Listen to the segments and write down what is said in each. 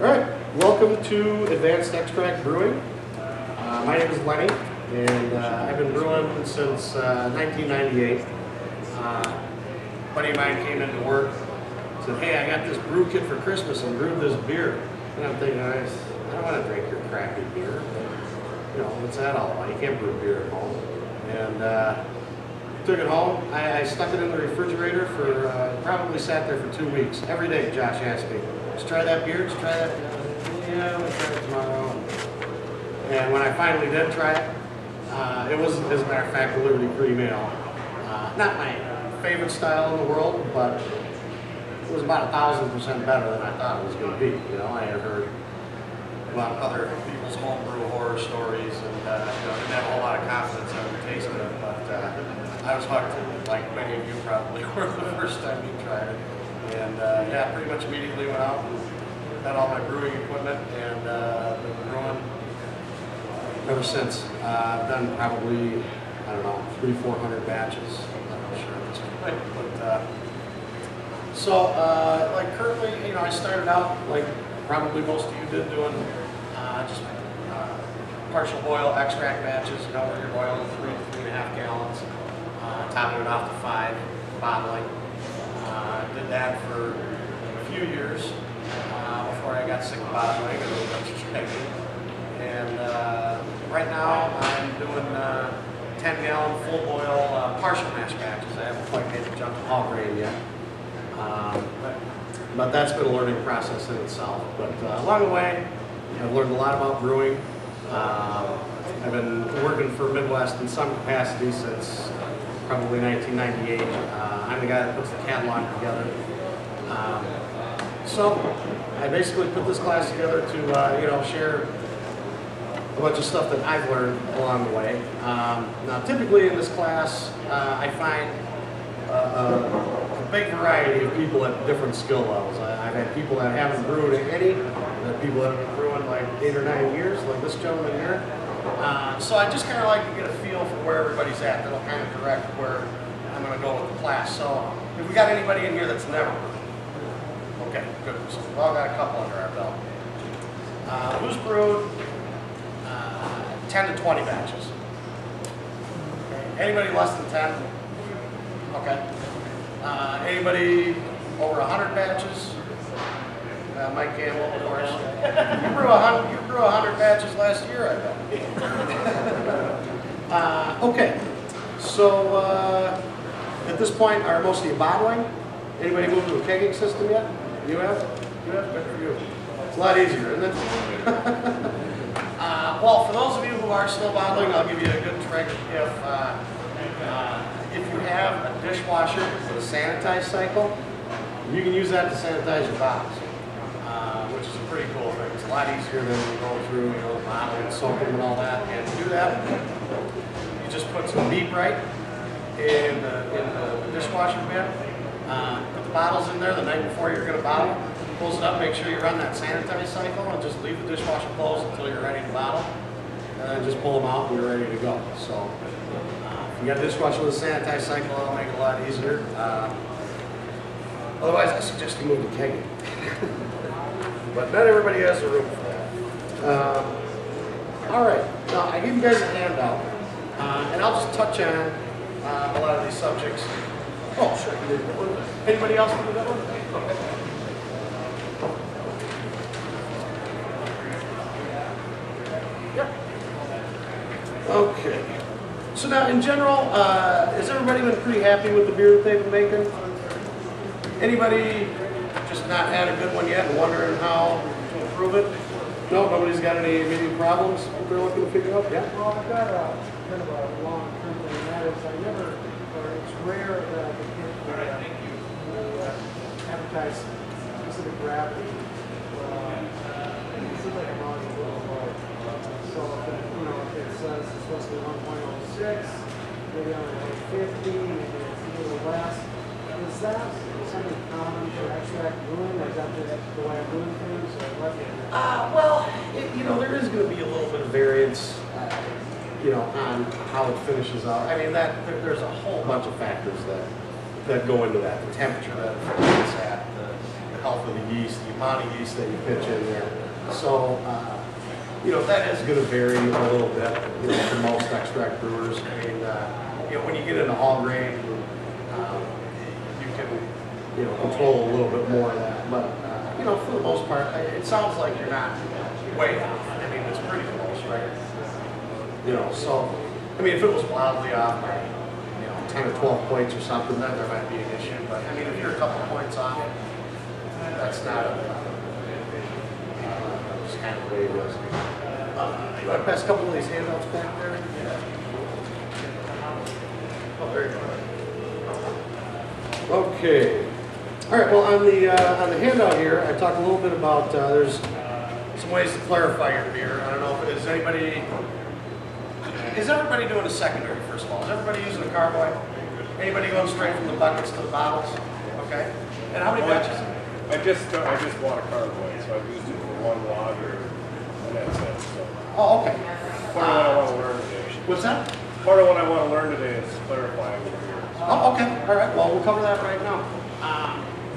All right, welcome to Advanced Extract Brewing. My name is Lenny, and I've been brewing since 1998. A buddy of mine came into work, said, "Hey, I got this brew kit for Christmas and brewed this beer." And I'm thinking, I don't want to drink your crappy beer. But, you know, what's that all about? You can't brew beer at home. And took it home. I stuck it in the refrigerator for, probably sat there for 2 weeks. Every day, Josh asked me, "Just try that beer, just try that beer." Yeah, I'm going to try it tomorrow. And when I finally did try it, it was, as a matter of fact, the Liberty Cream Ale. Not my favorite style in the world, but it was about 1,000% better than I thought it was going to be. You know, I had heard about other people's homebrew horror stories, and you know, didn't have a whole lot of confidence on the taste of it, but I was hooked, like many of you probably were the first time you tried it. And yeah, pretty much immediately went out and got all my brewing equipment and been brewing ever since. I've done probably, I don't know, 300-400 batches. I'm not sure at this point, but so like currently, you know, I started out like probably most of you did, doing just partial boil extract batches, you know, where you're boiling 3 to 3.5 gallons, topping it off to 5, bottling. Did that for a few years before I got sick of bottling and moved up to extracting. And right now I'm doing 10-gallon full boil partial mash batches. I haven't quite made the jump to all grain yet. But that's been a learning process in itself. But along the way, I've learned a lot about brewing. I've been working for Midwest in some capacity since probably 1998. I'm the guy that puts the catalog together. So I basically put this class together to you know, share a bunch of stuff that I've learned along the way. Now typically in this class I find a big variety of people at different skill levels. I've had people that haven't brewed any, I've had people that have been brewing like 8 or 9 years, like this gentleman here. So I just kind of like to get a feel for where everybody's at. That'll kind of direct where I'm going to go with the class. So if we got anybody in here that's never brewed, okay, good. So we've all got a couple under our belt. Who's brewed 10 to 20 batches? Okay. Anybody less than 10? Okay. Anybody over 100 batches? Mike Campbell, of course. You brew 100 batches last year, I bet. Okay. So at this point, are most of you bottling? Anybody moved to a kegging system yet? You have? You have? Good for you. It's a lot easier, isn't it? Well, for those of you who are still bottling, I'll give you a good trick. If you have a dishwasher with a sanitized cycle, you can use that to sanitize your bottles, which is a pretty cool thing. It's a lot easier than going through, you know, the bottle and soaking them and all that. And to do that, you just put some Be Bright in the dishwasher bin. Put the bottles in there the night before you're going to bottle. Close it up, make sure you run that sanitized cycle, and just leave the dishwasher closed until you're ready to bottle. And then just pull them out and you're ready to go. So if you got a dishwasher with a sanitized cycle, that'll make it a lot easier. Otherwise, I suggest you move to kegging. But not everybody has the room for that. All right, now I give you guys a handout, and I'll just touch on a lot of these subjects. Oh, sure. Anybody else want to do that one? Okay. Yeah. Okay. So now, in general, has everybody been pretty happy with the beer that they've been making? Anybody just not had a good one yet and wondering how to improve it? No, nobody's got any immediate problems that they're looking to figure out? Yeah? Well, I've got kind of a long-term thing, and that is it's rare that I can advertise specific gravity. It seems like I'm wrong a little bit. So if it says it's supposed to be 1.06, maybe only 150, maybe it's a little less. Is that something common for extract brewing, or is that just the way I'm doing things? Well, you know, there is going to be a little bit of variance, you know, on how it finishes out. I mean, there's a whole bunch of factors that go into that. The temperature that it's at, the health of the yeast, the amount of yeast that you pitch in there. So, you know, that is going to vary a little bit, you know, for most extract brewers. I mean, you know, when you get into all grain, you can, you know, control a little bit more of that. But, you know, for the most part, it sounds like you're not way off. I mean, it's pretty close, right? You know, so, I mean, if it was wildly off by, you know, 10 or 12 points or something, then there might be an issue. But, I mean, if you're a couple points off, that's not a, it's kind of the way it is. You want to pass a couple of these handouts back there? Oh, very good. Okay. All right. Well, on the handout here, I talked a little bit about there's some ways to clarify your beer. I don't know if is everybody doing a secondary first of all? Is everybody using a carboy? Anybody going straight from the buckets to the bottles? Okay. And how many batches? I just bought a carboy, so I've used it for one lager, and that's it. So. Oh, okay. Part of what I want to learn today. What's that? Part of what I want to learn today is clarifying the beer. Oh, okay. All right. Well, we'll cover that right now.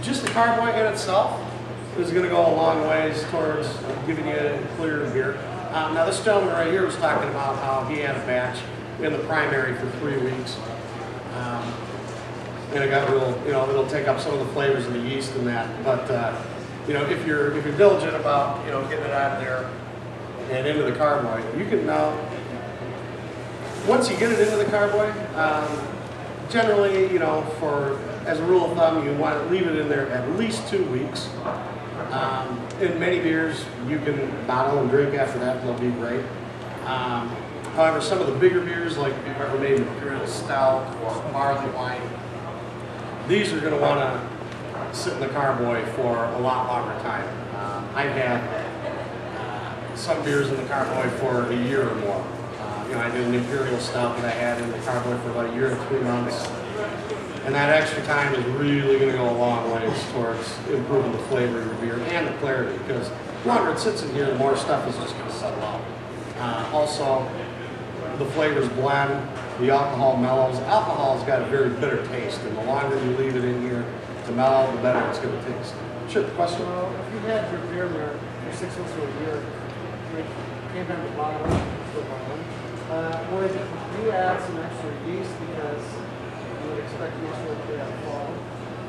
Just the carboy in itself is going to go a long ways towards giving you a clear beer. Now, this gentleman right here was talking about how he had a batch in the primary for 3 weeks. And it got real, you know, it'll take up some of the flavors of the yeast and that. But, you know, if you're diligent about, you know, getting it out of there and into the carboy, you can now, once you get it into the carboy, generally, you know, as a rule of thumb, you want to leave it in there at least 2 weeks. In many beers, you can bottle and drink after that, and they'll be great. However, some of the bigger beers, like if you've ever made an imperial stout or barley wine, these are going to want to sit in the carboy for a lot longer time. I've had some beers in the carboy for a year or more. You know, I did an imperial stout that I had in the carboy for about a year and 3 months. And that extra time is really going to go a long ways towards improving the flavor of your beer and the clarity, because the longer it sits in here, the more stuff is just going to settle out. Also, the flavors blend, the alcohol mellows. Alcohol's got a very bitter taste, and the longer you leave it in here to mellow, the better it's going to taste. Sure, question? If you had your beer there for 6 months or a year, it came down to the bottom, would you add some extra yeast because you would expect yeast to have fallen?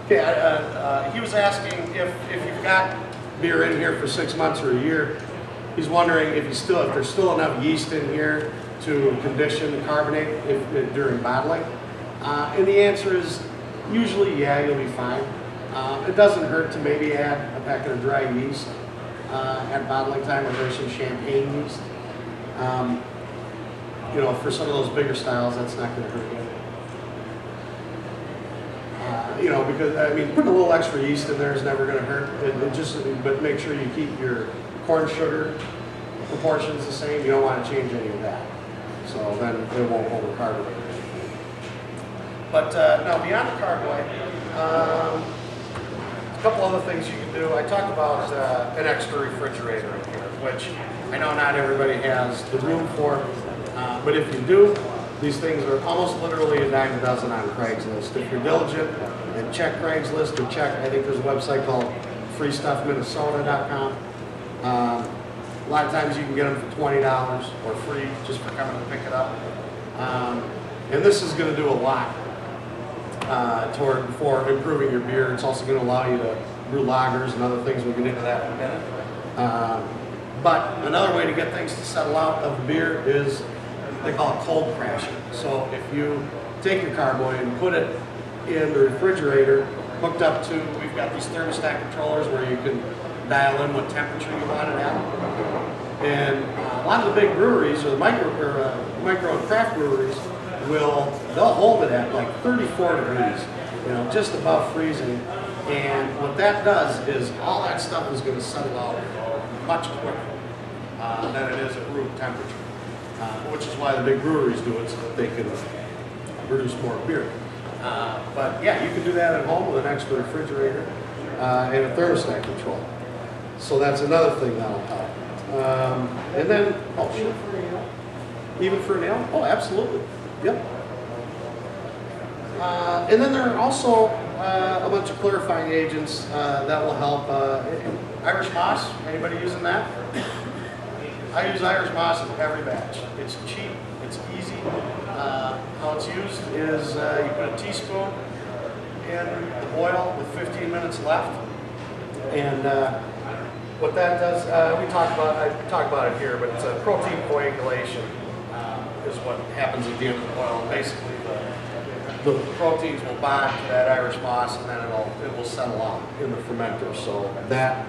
Okay, he was asking if you've got beer in here for 6 months or a year, he's wondering if there's still enough yeast in here to condition and carbonate during bottling. And the answer is usually, yeah, you'll be fine. It doesn't hurt to maybe add a packet of dry yeast at bottling time, or there's some champagne yeast. You know, for some of those bigger styles, that's not going to hurt you. You know, because, I mean, putting a little extra yeast in there is never going to hurt. But make sure you keep your corn sugar proportions the same. You don't want to change any of that. So then it won't overcarbonate. But now, beyond the carboy, a couple other things you can do. I talked about an extra refrigerator in here, which I know not everybody has the room for. But if you do, these things are almost literally a dime a dozen on Craigslist. If you're diligent and check Craigslist or check, I think there's a website called freestuffminnesota.com. A lot of times you can get them for $20 or free just for coming to pick it up. And this is going to do a lot for improving your beer. It's also going to allow you to brew lagers and other things. We'll get into that in a minute. But another way to get things to settle out of beer is they call it cold crashing. So if you take your carboy and put it in the refrigerator, hooked up to, we've got these thermostat controllers where you can dial in what temperature you want it at. And a lot of the big breweries or the micro and craft breweries they'll hold it at like 34 degrees, you know, just above freezing. And what that does is all that stuff is going to settle out much quicker than it is at room temperature, which is why the big breweries do it, so that they can produce more beer. But yeah, you can do that at home with an extra refrigerator and a thermostat control. So that's another thing that'll help. And then, oh, sure. Even for an ale? Oh, absolutely. Yep. And then there are also a bunch of clarifying agents that will help. Irish moss, anybody using that? I use Irish moss in every batch. It's cheap, it's easy. How it's used is you put a teaspoon in the boil with 15 minutes left. And what that does, I talk about it here, but it's a protein coagulation is what happens at the end of the boil. Basically, the proteins will bond to that Irish moss, and then it will settle out in the fermenter. So that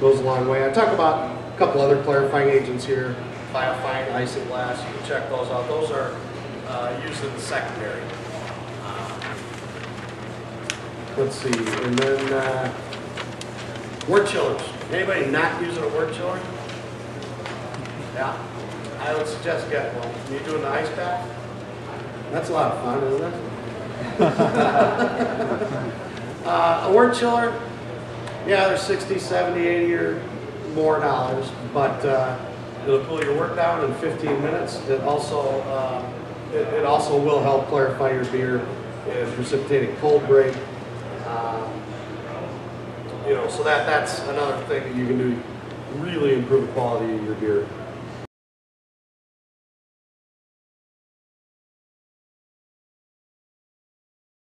goes a long way. I talk about a couple other clarifying agents here. Biofine isinglass, you can check those out. Those are used in the secondary. Let's see, and then wort chillers. Anybody not using a wort chiller? Yeah, I would suggest getting one. You doing the ice bath? That's a lot of fun, isn't it? A wort chiller, yeah, they're 60, 70, 80 or more dollars, but it'll cool your wort down in 15 minutes. It also will help clarify your beer and precipitate a cold break. So that's another thing that you can do to really improve the quality of your beer.